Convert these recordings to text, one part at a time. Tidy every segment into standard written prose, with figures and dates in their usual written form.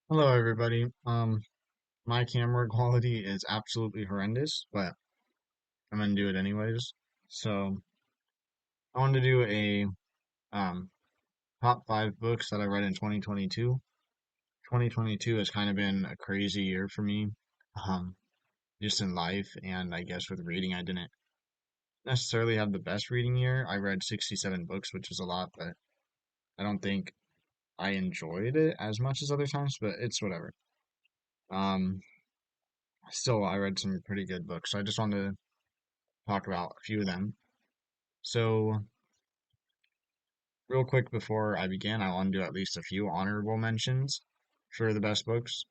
Hello, everybody. My camera quality is absolutely horrendous, but I'm gonna do it anyways. So I wanted to do a um top five books that I read in 2022. 2022 has kind of been a crazy year for me, um, just in life, and I guess with reading, I didn't necessarily have the best reading year. I read 67 books, which is a lot, but I don't think I enjoyed it as much as other times, but it's whatever. Um, Still, I read some pretty good books, so I just wanted to talk about a few of them. So, real quick before I begin, I want to do at least a few honorable mentions for the best books.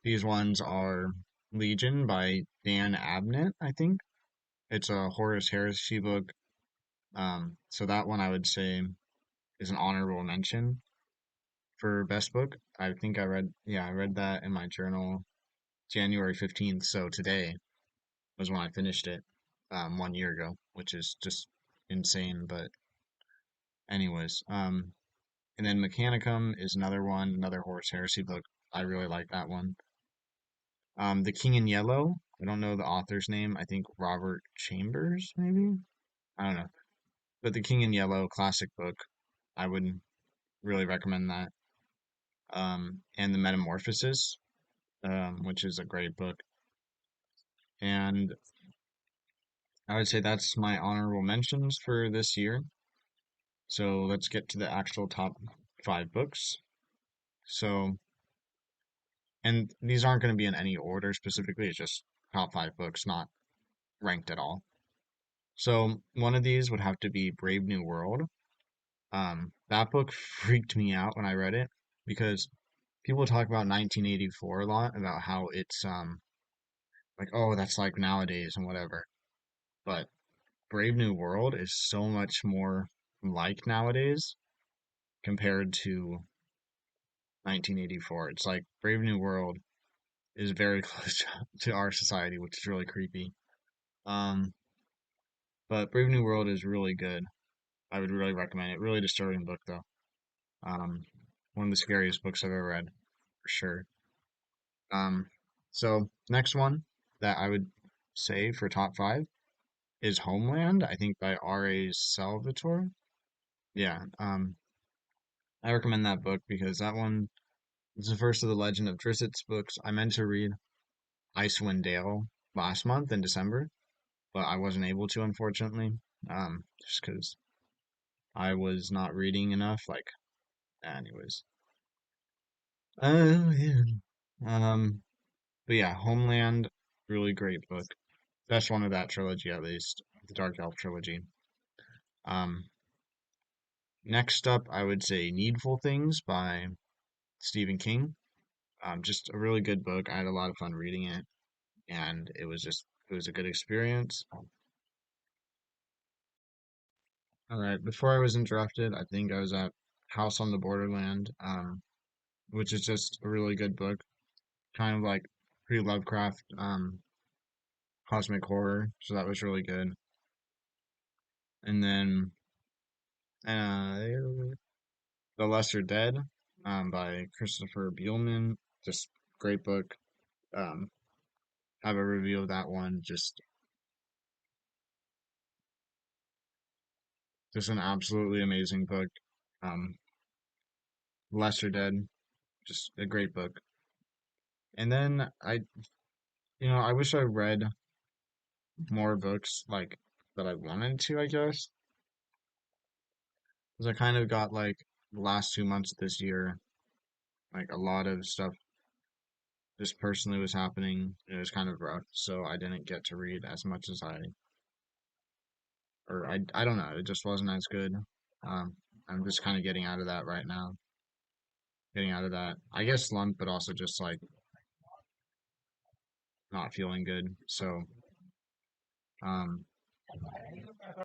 These ones are Legion by Dan Abnett, I think. It's a Horus Heresy book. So that one I would say is an honorable mention for best book. I think I read that in my journal January 15th. So today was when I finished it, 1 year ago, which is just insane. But anyways, and then Mechanicum is another one, another Horus Heresy book. I really like that one. The King in Yellow. I don't know the author's name. I think Robert Chambers, maybe. I don't know. But The King in Yellow, classic book. I would really recommend that. And The Metamorphosis, which is a great book. And I would say that's my honorable mentions for this year. So let's get to the actual top five books. So, and these aren't going to be in any order specifically. It's just top five books, not ranked at all. So one of these would have to be Brave New World. That book freaked me out when I read it because people talk about 1984 a lot about how it's like, oh, that's like nowadays and whatever. But Brave New World is so much more like nowadays compared to 1984. It's like Brave New World is very close to our society, which is really creepy. Um, but Brave New World is really good. I would really recommend it. Really disturbing book though. Um, One of the scariest books I've ever read, for sure. Um, so next one that I would say for top five is Homeland, I think by R.A. Salvatore. Yeah, I recommend that book because that one is the first of the Legend of Drizzt books. I meant to read Icewind Dale last month in December, but I wasn't able to, unfortunately, just because I was not reading enough. Like, anyways. Yeah. Um, but yeah, Homeland, really great book. Best one of that trilogy, at least, the Dark Elf trilogy. Um, Next up, I would say Needful Things by Stephen King. Just a really good book. I had a lot of fun reading it, and it was a good experience. All right, before I was interrupted, I think I was at House on the Borderland, which is just a really good book, kind of like pre-Lovecraft, cosmic horror. So that was really good. And then uh, The Lesser Dead, by Christopher Buehlman. Just great book. Um, have a review of that one. Just an absolutely amazing book. Um, Lesser Dead, just a great book. And then I wish I read more books like that I wanted to, I guess, because I kind of got like the last 2 months of this year, like a lot of stuff just personally was happening. It was kind of rough, so I didn't get to read as much as I don't know, it just wasn't as good. I'm just kind of getting out of that right now. Getting out of that, I guess slump, but also just like not feeling good. So, um,